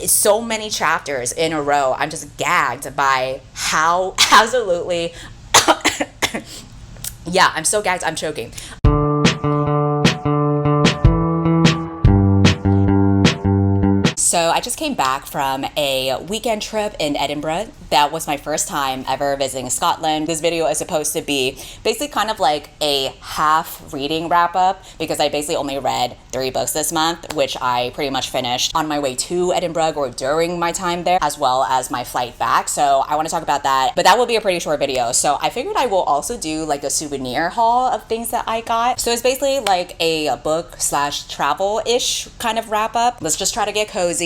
so many chapters in a row. I'm just gagged by how absolutely yeah, I'm so gagged, I'm choking. So I just came back from a weekend trip in Edinburgh. That was my first time ever visiting Scotland. This video is supposed to be basically kind of like a half reading wrap up because I basically only read 3 books this month, which I pretty much finished on my way to Edinburgh or during my time there, as well as my flight back. So I want to talk about that, but that will be a pretty short video. So I figured I will also do like a souvenir haul of things that I got. So it's basically like a book / travel-ish kind of wrap up. Let's just try to get cozy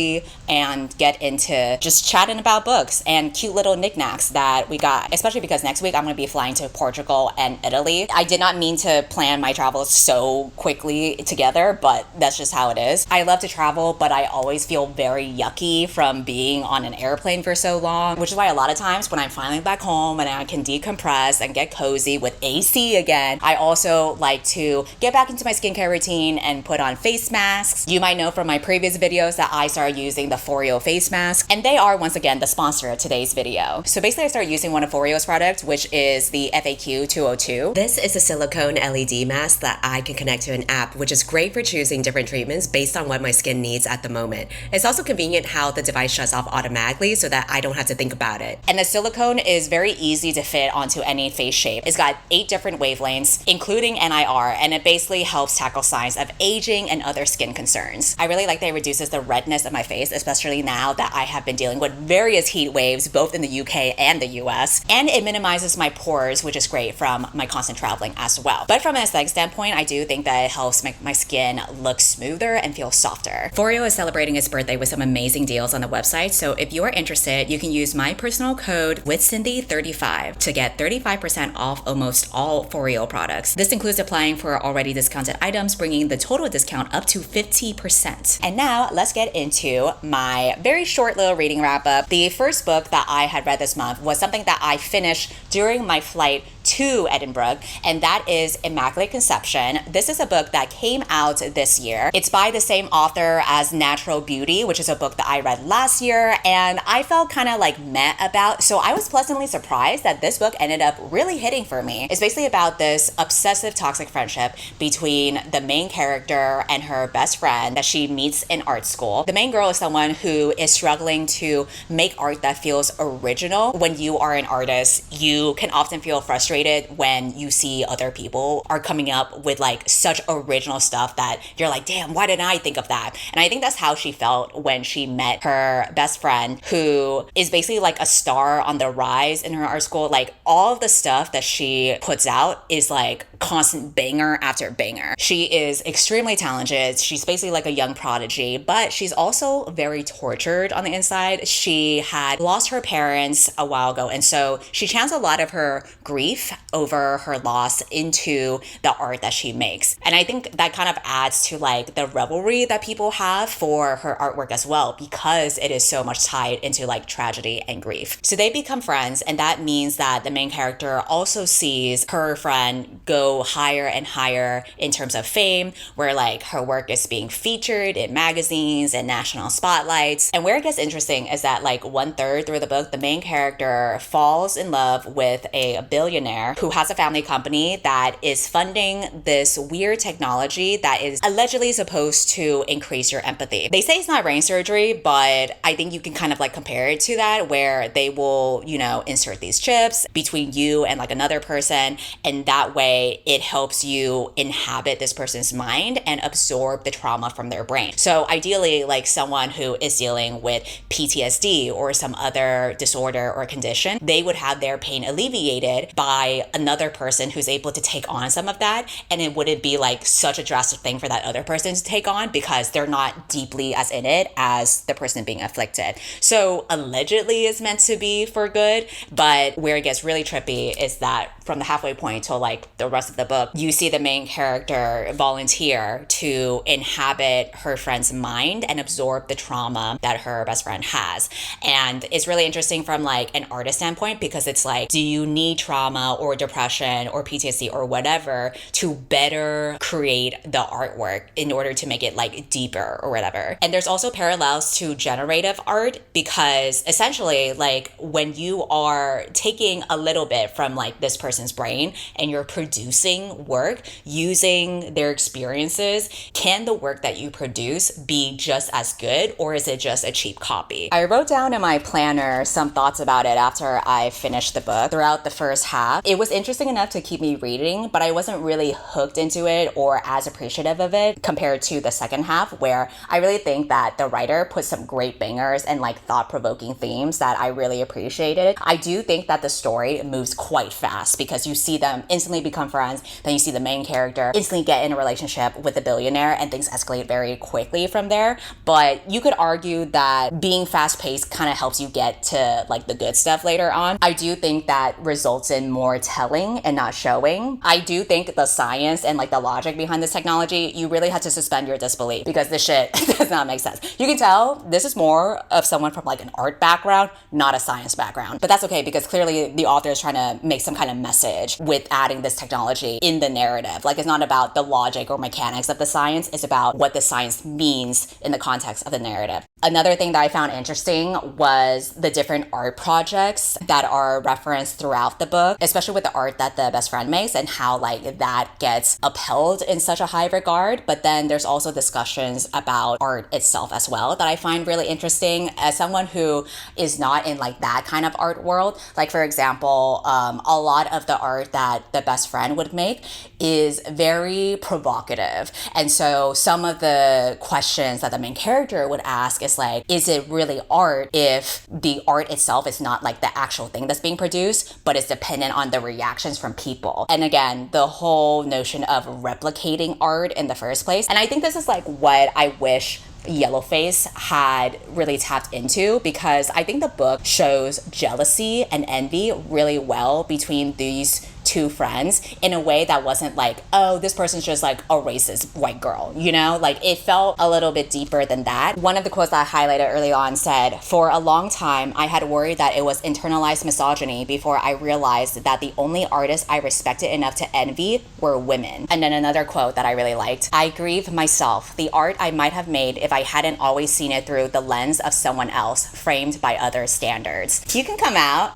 and get into just chatting about books and cute little knickknacks that we got, especially because next week I'm going to be flying to Portugal and Italy. I did not mean to plan my travels so quickly together, but that's just how it is. I love to travel, but I always feel very yucky from being on an airplane for so long, which is why a lot of times when I'm finally back home and I can decompress and get cozy with AC again, I also like to get back into my skincare routine and put on face masks. You might know from my previous videos that I started using the Foreo face mask, and they are once again the sponsor of today's video. So basically I started using one of Foreo's products, which is the FAQ 202. This is a silicone LED mask that I can connect to an app, which is great for choosing different treatments based on what my skin needs at the moment. It's also convenient how the device shuts off automatically so that I don't have to think about it. And the silicone is very easy to fit onto any face shape. It's got 8 different wavelengths, including NIR, and it basically helps tackle signs of aging and other skin concerns. I really like that it reduces the redness of my face, especially now that I have been dealing with various heat waves both in the UK and the US, and it minimizes my pores, which is great from my constant traveling as well. But from an aesthetic standpoint, I do think that it helps make my skin look smoother and feel softer. Foreo is celebrating its birthday with some amazing deals on the website, so if you are interested, you can use my personal code withcindy35 to get 35% off almost all Foreo products. This includes applying for already discounted items, bringing the total discount up to 50%. And now let's get into my very short little reading wrap up. The first book that I had read this month was something that I finished during my flight to Edinburgh, and that is Immaculate Conception. This is a book that came out this year. It's by the same author as Natural Beauty, which is a book that I read last year, and I felt kind of like meh about, so I was pleasantly surprised that this book ended up really hitting for me. It's basically about this obsessive toxic friendship between the main character and her best friend that she meets in art school. The main girl is someone who is struggling to make art that feels original. When you are an artist, you can often feel frustrated when you see other people are coming up with like such original stuff that you're like, damn, why didn't I think of that? And I think that's how she felt when she met her best friend, who is basically like a star on the rise in her art school. Like all of the stuff that she puts out is like constant banger after banger. She is extremely talented. She's basically like a young prodigy, but she's also very tortured on the inside. She had lost her parents a while ago, and so she channels a lot of her grief over her loss into the art that she makes. And I think that kind of adds to like the revelry that people have for her artwork as well, because it is so much tied into like tragedy and grief. So they become friends, and that means that the main character also sees her friend go higher and higher in terms of fame, where like her work is being featured in magazines and national spotlights. And where it gets interesting is that like 1/3 through the book, the main character falls in love with a billionaire who has a family company that is funding this weird technology that is allegedly supposed to increase your empathy. They say it's not brain surgery, but I think you can kind of like compare it to that, where they will, you know, insert these chips between you and like another person, and that way it helps you inhabit this person's mind and absorb the trauma from their brain. So ideally, like someone who is dealing with PTSD or some other disorder or condition, they would have their pain alleviated by another person who's able to take on some of that, and it wouldn't be like such a drastic thing for that other person to take on because they're not deeply as in it as the person being afflicted. So allegedly it's meant to be for good, but where it gets really trippy is that from the halfway point till like the rest of the book, you see the main character volunteer to inhabit her friend's mind and absorb the trauma that her best friend has. And it's really interesting from like an artist standpoint, because it's like, do you need trauma or depression or PTSD or whatever to better create the artwork in order to make it like deeper or whatever? And there's also parallels to generative art, because essentially like when you are taking a little bit from like this person's brain and you're producing work using their experiences, can the work that you produce be just as good, or is it just a cheap copy? I wrote down in my planner some thoughts about it after I finished the book. Throughout the first half, it was interesting enough to keep me reading, but I wasn't really hooked into it or as appreciative of it compared to the second half, where I really think that the writer put some great bangers and like thought-provoking themes that I really appreciated. I do think that the story moves quite fast, because you see them instantly become friends, then you see the main character instantly get in a relationship with a billionaire, and things escalate very quickly from there. But you could argue that being fast-paced kind of helps you get to like the good stuff later on. I do think that results in more telling and not showing. I do think the science and like the logic behind this technology, you really have to suspend your disbelief, because this shit does not make sense. You can tell this is more of someone from like an art background, not a science background. But that's okay, because clearly the author is trying to make some kind of message with adding this technology in the narrative. Like, it's not about the logic or mechanics of the science, it's about what the science means in the context of the narrative. Another thing that I found interesting was the different art projects that are referenced throughout the book, especially with the art that the best friend makes and how like that gets upheld in such a high regard. But then there's also discussions about art itself as well that I find really interesting as someone who is not in like that kind of art world. Like, for example, a lot of the art that the best friend would make is very provocative. And so some of the questions that the main character would ask is like, is it really art if the art itself is not like the actual thing that's being produced, but it's dependent on the reactions from people? And again, the whole notion of replicating art in the first place. And I think this is like what I wish Yellowface had really tapped into, because I think the book shows jealousy and envy really well between these two friends in a way that wasn't like, oh, this person's just like a racist white girl, you know? Like, it felt a little bit deeper than that. One of the quotes that I highlighted early on said, "For a long time, I had worried that it was internalized misogyny before I realized that the only artists I respected enough to envy were women." And then another quote that I really liked, "I grieve myself, the art I might have made if I hadn't always seen it through the lens of someone else, framed by other standards." You can come out.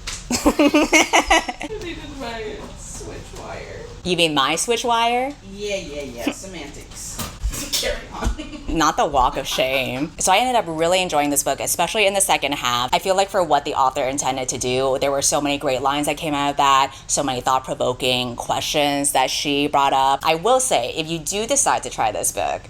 My switch wire. You mean my switch wire? Yeah. Semantics. Carry on. Not the walk of shame. So I ended up really enjoying this book, especially in the second half. I feel like for what the author intended to do, there were so many great lines that came out of that, so many thought-provoking questions that she brought up. I will say, if you do decide to try this book,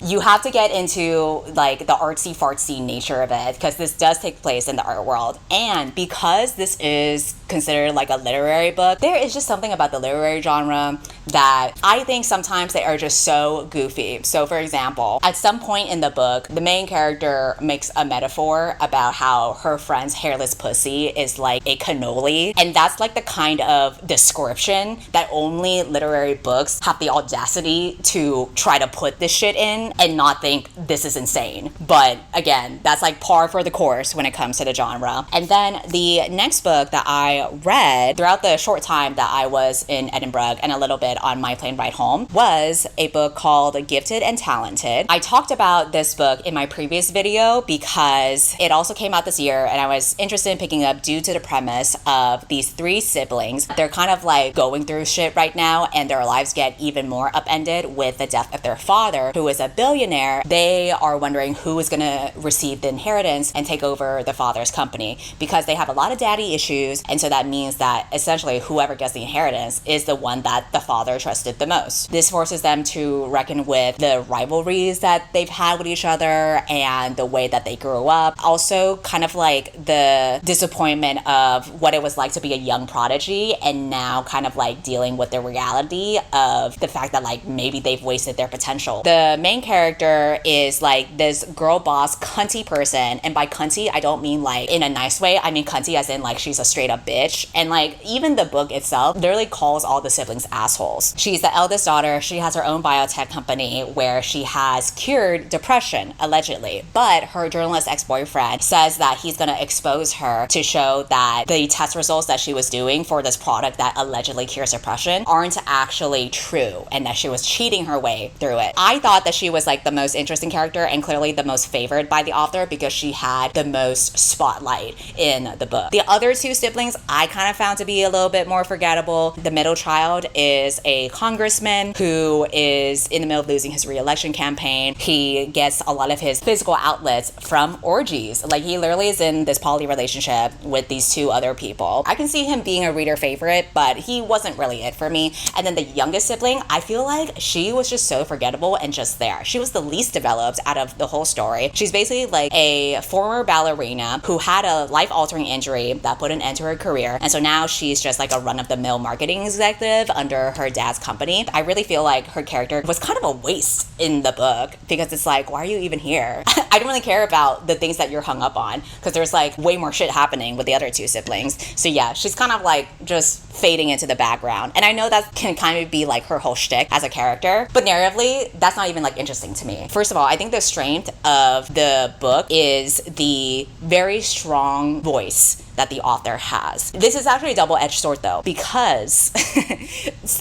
you have to get into like the artsy-fartsy nature of it, because this does take place in the art world. And because this is considered like a literary book, there is just something about the literary genre that I think sometimes they are just so goofy. So for example, at some point in the book, the main character makes a metaphor about how her friend's hairless pussy is like a cannoli. And that's like the kind of description that only literary books have the audacity to try to put this shit in and not think this is insane. But again, that's like par for the course when it comes to the genre. And then the next book that I read throughout the short time that I was in Edinburgh and a little bit on my plane ride home was a book called Gifted and Talented. I talked about this book in my previous video because it also came out this year and I was interested in picking up due to the premise of these three siblings. They're kind of like going through shit right now and their lives get even more upended with the death of their father, who is a billionaire. They are wondering who is going to receive the inheritance and take over the father's company because they have a lot of daddy issues, and so that means that essentially whoever gets the inheritance is the one that the father trusted the most. This forces them to reckon with the rivalries that they've had with each other and the way that they grew up. Also kind of like the disappointment of what it was like to be a young prodigy and now kind of like dealing with the reality of the fact that like maybe they've wasted their potential. The main character is like this girl boss cunty person, and by cunty I don't mean like in a nice way, I mean cunty as in like she's a straight up bitch. bitch. And like even the book itself literally calls all the siblings assholes. She's the eldest daughter. She has her own biotech company where she has cured depression, allegedly. But her journalist ex-boyfriend says that he's going to expose her to show that the test results that she was doing for this product that allegedly cures depression aren't actually true and that she was cheating her way through it. I thought that she was like the most interesting character and clearly the most favored by the author because she had the most spotlight in the book. The other two siblings I kind of found to be a little bit more forgettable. The middle child is a congressman who is in the middle of losing his re-election campaign. He gets a lot of his physical outlets from orgies. Like he literally is in this poly relationship with these two other people. I can see him being a reader favorite, but he wasn't really it for me. And then the youngest sibling, I feel like she was just so forgettable and just there. She was the least developed out of the whole story. She's basically like a former ballerina who had a life-altering injury that put an end to her career. And so now she's just like a run-of-the-mill marketing executive under her dad's company. I really feel like her character was kind of a waste in the book because it's like, why are you even here? I don't really care about the things that you're hung up on because there's like way more shit happening with the other two siblings. So yeah, she's kind of like just fading into the background. And I know that can kind of be like her whole shtick as a character, but narratively, that's not even like interesting to me. First of all, I think the strength of the book is the very strong voice that the author has. This is actually a double-edged sword though, because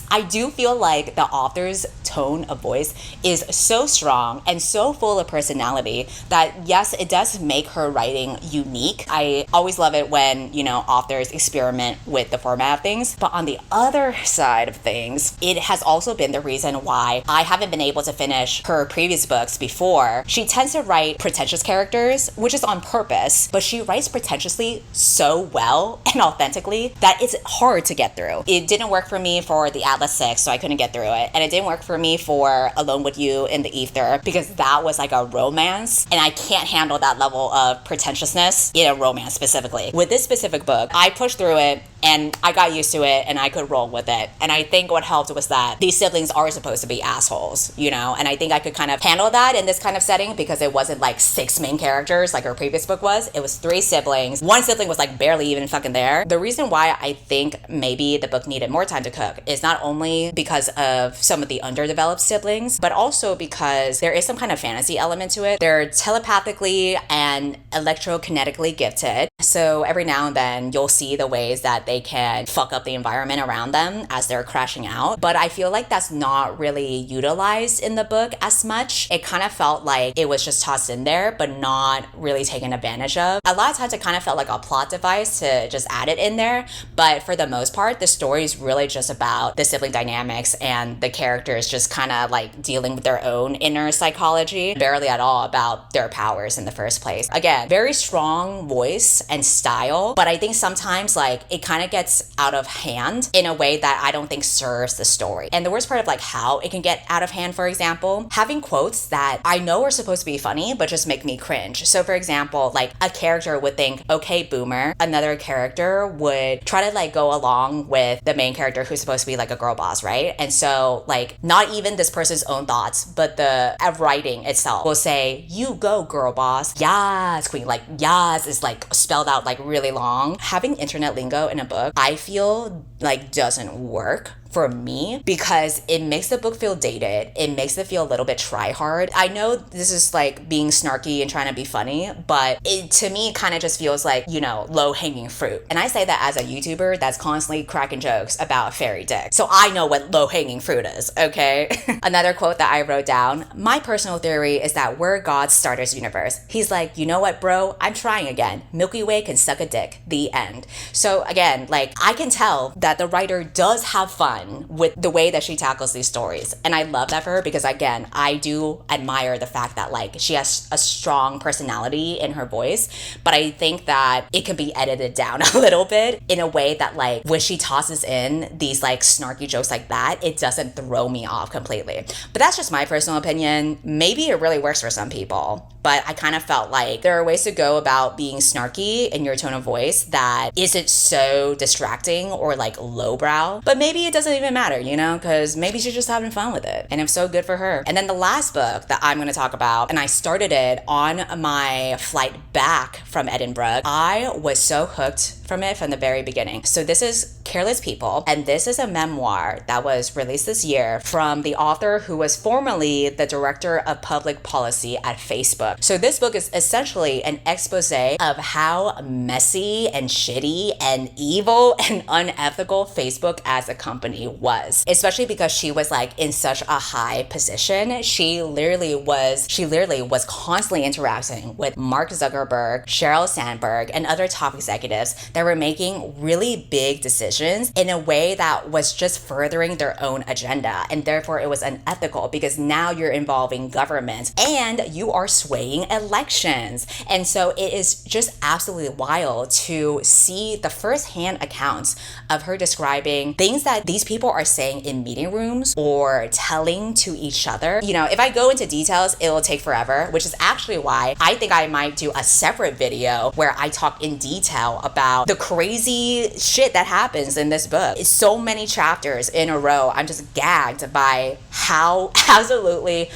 I do feel like the author's tone of voice is so strong and so full of personality that yes, it does make her writing unique. I always love it when, you know, authors experiment with the format of things. But on the other side of things, it has also been the reason why I haven't been able to finish her previous books before. She tends to write pretentious characters, which is on purpose, but she writes pretentiously so well and authentically that it's hard to get through. It didn't work for me for the Atlas 6, so I couldn't get through it. And it didn't work for me for Alone with You in the Ether because that was like a romance and I can't handle that level of pretentiousness in a romance specifically. With this specific book, I pushed through it and I got used to it and I could roll with it. And I think what helped was that these siblings are supposed to be assholes, you know? And I think I could kind of handle that in this kind of setting because it wasn't like 6 main characters like her previous book was. It was 3 siblings. One sibling was like barely even fucking there. The reason why I think maybe the book needed more time to cook is not only because of some of the underdeveloped siblings, but also because there is some kind of fantasy element to it. They're telepathically and electrokinetically gifted. So every now and then you'll see the ways that they can fuck up the environment around them as they're crashing out. But I feel like that's not really utilized in the book as much. It kind of felt like it was just tossed in there, but not really taken advantage of. A lot of times it kind of felt like a plot device to just add it in there. But for the most part, the story is really just about the sibling dynamics and the characters just kind of like dealing with their own inner psychology, barely at all about their powers in the first place. Again, very strong voice and style, but I think sometimes like it kind of gets out of hand in a way that I don't think serves the story. And the worst part of like how it can get out of hand, for example, having quotes that I know are supposed to be funny, but just make me cringe. So for example, like a character would think, okay, boomer. Another character would try to like go along with the main character who's supposed to be like a girl boss, right? And so like not even this person's own thoughts, but the writing itself will say, you go girl boss. Yes, queen. Like yes is like spelled out like really long. Having internet lingo in a book, I feel like doesn't work for me because it makes the book feel dated. It makes it feel a little bit try hard. I know this is like being snarky and trying to be funny, but it to me kind of just feels like, you know, low hanging fruit. And I say that as a YouTuber that's constantly cracking jokes about fairy dick. So I know what low hanging fruit is, okay? Another quote that I wrote down, my personal theory is that we're God's starters universe. He's like, you know what, bro? I'm trying again. Milky Way can suck a dick. The end. So again, like I can tell that the writer does have fun with the way that she tackles these stories. And I love that for her because again, I do admire the fact that like she has a strong personality in her voice, but I think that it can be edited down a little bit in a way that like when she tosses in these like snarky jokes like that, it doesn't throw me off completely. But that's just my personal opinion. Maybe it really works for some people, but I kind of felt like there are ways to go about being snarky in your tone of voice that isn't so distracting or like lowbrow, but maybe it doesn't doesn't even matter, you know, because maybe she's just having fun with it. And if so, good for her. And then the last book that I'm going to talk about, and I started it on my flight back from Edinburgh, I was so hooked from it from the very beginning. So this is Careless People, and this is a memoir that was released this year from the author who was formerly the director of public policy at Facebook. So this book is essentially an expose of how messy and shitty and evil and unethical Facebook as a company was, especially because she was like in such a high position. She literally was constantly interacting with Mark Zuckerberg, Sheryl Sandberg, and other top executives that were making really big decisions in a way that was just furthering their own agenda. And therefore it was unethical because now you're involving government and you are swaying elections. And so it is just absolutely wild to see the firsthand accounts of her describing things that these people are saying in meeting rooms or telling to each other. You know, if I go into details, it will take forever, which is actually why I think I might do a separate video where I talk in detail about the crazy shit that happens in this book. It's so many chapters in a row. I'm just gagged by how absolutely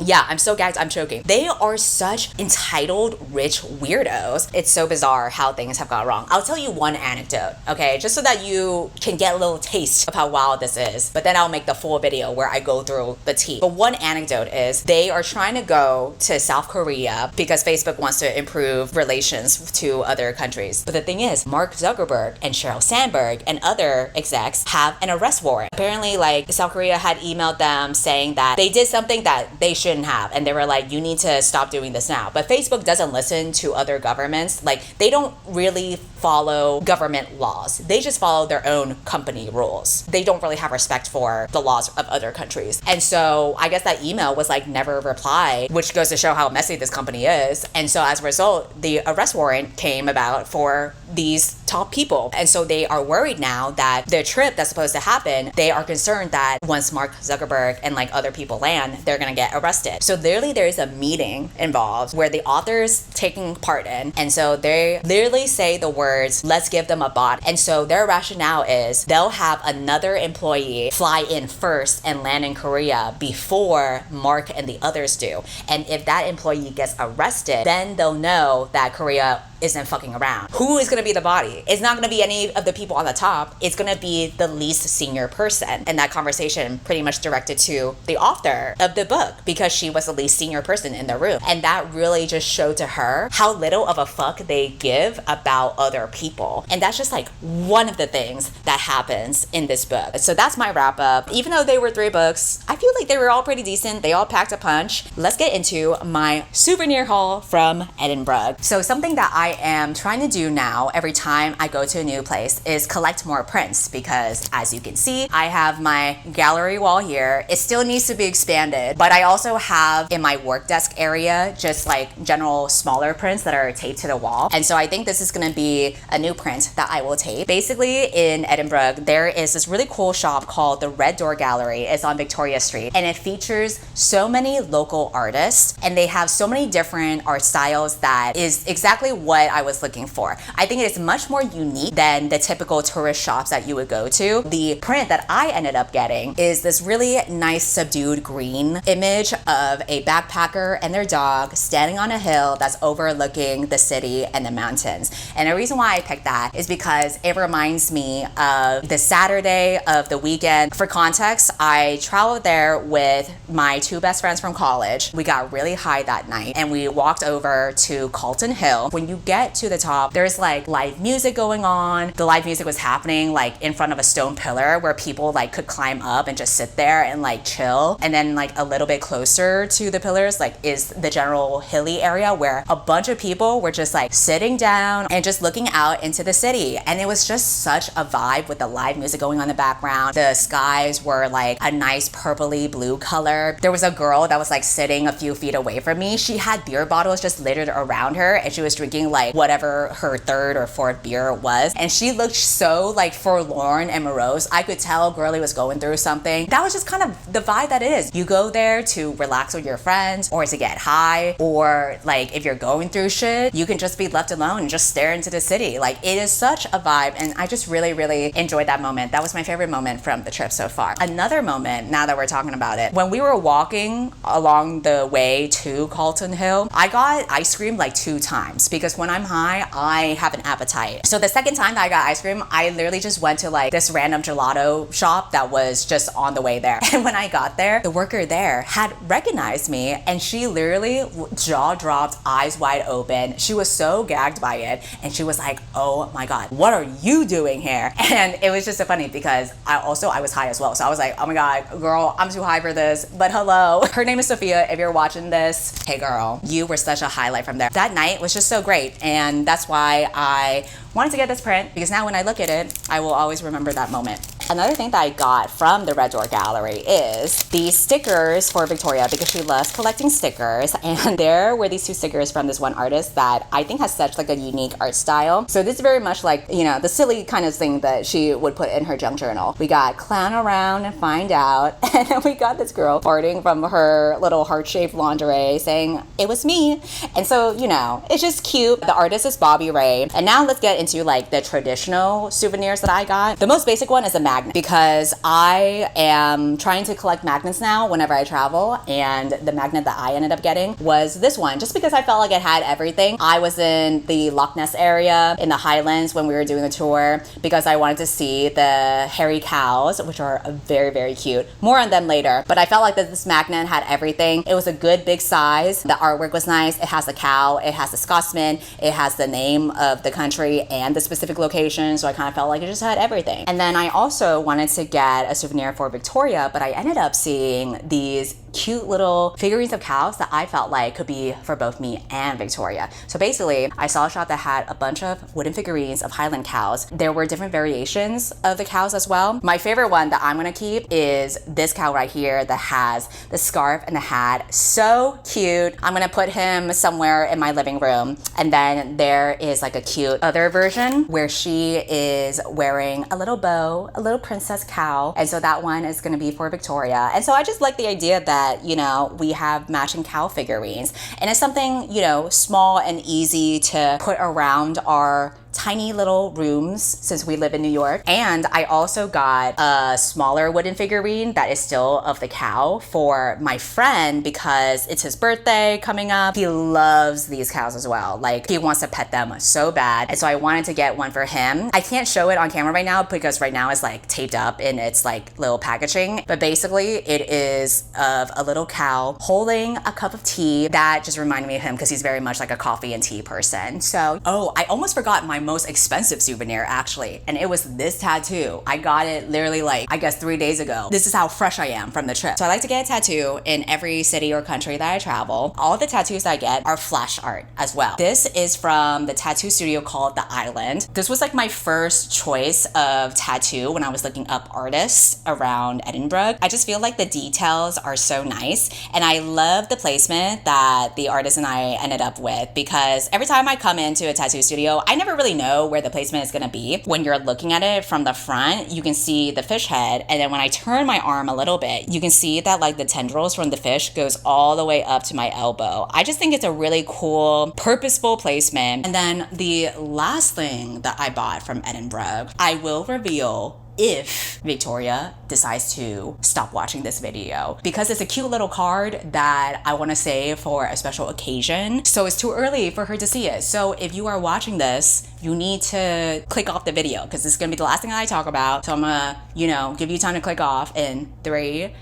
yeah, I'm so gagged, I'm choking. They are such entitled, rich weirdos. It's so bizarre how things have gone wrong. I'll tell you one anecdote, okay? Just so that you can get a little taste of how wild this is. But then I'll make the full video where I go through the tea. But one anecdote is they are trying to go to South Korea because Facebook wants to improve relations to other countries. But the thing is, Mark Zuckerberg and Sheryl Sandberg and other execs have an arrest warrant. Apparently, like, South Korea had emailed them saying that they did something that they shouldn't have, and they were like, you need to stop doing this now. But Facebook doesn't listen to other governments. Like, they don't really follow government laws. They just follow their own company rules. They don't really have respect for the laws of other countries. And so I guess that email was like never replied, which goes to show how messy this company is. And so as a result, the arrest warrant came about for these top people. And so they are worried now that the trip that's supposed to happen, they are concerned that once Mark Zuckerberg and like other people land, they're gonna get arrested. So literally there's a meeting involved where the author's taking part in. And so they literally say the words, let's give them a bot. And so their rationale is they'll have another employee fly in first and land in Korea before Mark and the others do. And if that employee gets arrested, then they'll know that Korea isn't fucking around. Who is gonna be the body? It's not gonna be any of the people on the top. It's gonna be the least senior person. And that conversation pretty much directed to the author of the book because she was the least senior person in the room. And that really just showed to her how little of a fuck they give about other people. And that's just like one of the things that happens in this book. So that's my wrap up. Even though they were 3 books, I feel like they were all pretty decent. They all packed a punch. Let's get into my souvenir haul from Edinburgh. So something that I am trying to do now every time I go to a new place is collect more prints because as you can see, I have my gallery wall here. It still needs to be expanded, but I also have in my work desk area just like general smaller prints that are taped to the wall. And so I think this is gonna be a new print that I will tape. Basically in Edinburgh, there is this really cool shop called the Red Door Gallery. It's on Victoria Street and it features so many local artists and they have so many different art styles that is exactly what I was looking for. I think it is much more unique than the typical tourist shops that you would go to. The print that I ended up getting is this really nice subdued green image of a backpacker and their dog standing on a hill that's overlooking the city and the mountains. And the reason why I picked that is because it reminds me of the Saturday of the weekend. For context, I traveled there with my 2 best friends from college. We got really high that night and we walked over to Calton Hill. When you get to the top, there's like live music going on. The live music was happening like in front of a stone pillar where people like could climb up and just sit there and like chill. And then like a little bit closer to the pillars like is the general hilly area where a bunch of people were just like sitting down and just looking out into the city. And it was just such a vibe with the live music going on in the background. The skies were like a nice purpley blue color. There was a girl that was like sitting a few feet away from me. She had beer bottles just littered around her and she was drinking like whatever her third or fourth beer was. And she looked so like forlorn and morose. I could tell girly was going through something. That was just kind of the vibe that it is. You go there to relax with your friends or to get high, or like if you're going through shit, you can just be left alone and just stare into the city. Like it is such a vibe, and I just really, really enjoyed that moment. That was my favorite moment from the trip so far. Another moment, now that we're talking about it, when we were walking along the way to Calton Hill, I got ice cream like 2 times because when I'm high, I have an appetite. So the second time that I got ice cream, I literally just went to like this random gelato shop that was just on the way there. And when I got there, the worker there had recognized me, and she literally jaw dropped, eyes wide open. She was so gagged by it, and she was like, oh my God, what are you doing here? And it was just so funny because I was high as well. So I was like, oh my God, girl, I'm too high for this, but hello. Her name is Sophia. If you're watching this, hey girl, you were such a highlight from there. That night was just so great, and that's why I wanted to get this print, because now when I look at it, I will always remember that moment. Another thing that I got from the Red Door Gallery is these stickers for Victoria, because she loves collecting stickers. And there were these 2 stickers from this one artist that I think has such like a unique art style. So this is very much like, you know, the silly kind of thing that she would put in her junk journal. We got clown around and find out. And then we got this girl farting from her little heart-shaped lingerie saying, it was me. And so, you know, it's just cute. The artist is Bobby Ray. And now let's get into like the traditional souvenirs that I got. The most basic one is a magnet, because I am trying to collect magnets now whenever I travel, and the magnet that I ended up getting was this one, just because I felt like it had everything. I was in the Loch Ness area in the Highlands when we were doing the tour because I wanted to see the hairy cows, which are very, very cute. More on them later, but I felt like that this magnet had everything. It was a good big size. The artwork was nice. It has a cow, it has the Scotsman, it has the name of the country and the specific location, so I kind of felt like it just had everything. And then I also wanted to get a souvenir for Victoria, but I ended up seeing these cute little figurines of cows that I felt like could be for both me and Victoria. So basically, I saw a shop that had a bunch of wooden figurines of Highland cows. There were different variations of the cows as well. My favorite one that I'm gonna keep is this cow right here that has the scarf and the hat. So cute. I'm gonna put him somewhere in my living room. And then there is like a cute other version where she is wearing a little bow, a little princess cow. And so that one is gonna be for Victoria. And so I just like the idea that, you know, we have matching cow figurines, and it's something, you know, small and easy to put around our tiny little rooms since we live in New York. And I also got a smaller wooden figurine that is still of the cow for my friend because it's his birthday coming up. He loves these cows as well. Like, he wants to pet them so bad. And so I wanted to get one for him. I can't show it on camera right now because right now it's like taped up in its like little packaging. But basically it is of a little cow holding a cup of tea. That just reminded me of him because he's very much like a coffee and tea person. So, oh, I almost forgot my most expensive souvenir actually, and it was this tattoo. I got it literally like, I guess 3 days ago. This is how fresh I am from the trip. So I like to get a tattoo in every city or country that I travel. All the tattoos that I get are flash art as well. This is from the tattoo studio called The Island. This was like my first choice of tattoo when I was looking up artists around Edinburgh. I just feel like the details are so nice, and I love the placement that the artist and I ended up with, because every time I come into a tattoo studio, I never really know where the placement is going to be. When you're looking at it from the front, you can see the fish head, and then when I turn my arm a little bit, you can see that like the tendrils from the fish goes all the way up to my elbow. I just think it's a really cool, purposeful placement. And then the last thing that I bought from Edinburgh, I will reveal if Victoria decides to stop watching this video, because it's a cute little card that I want to save for a special occasion. So it's too early for her to see it. So if you are watching this, you need to click off the video because this is going to be the last thing I talk about. So I'm going to, you know, give you time to click off in 3,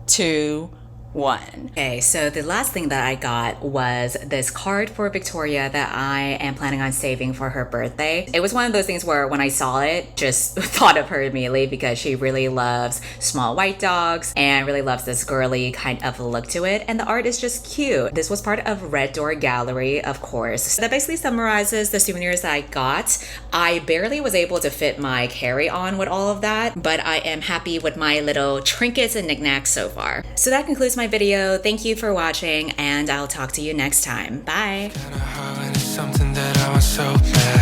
2, 1. Okay, so the last thing that I got was this card for Victoria that I am planning on saving for her birthday. It was one of those things where when I saw it, just thought of her immediately because she really loves small white dogs and really loves this girly kind of look to it. And the art is just cute. This was part of Red Door Gallery, of course. So that basically summarizes the souvenirs that I got. I barely was able to fit my carry-on with all of that, but I am happy with my little trinkets and knickknacks so far. So that concludes my video. Thank you for watching, and I'll talk to you next time. Bye. so bad.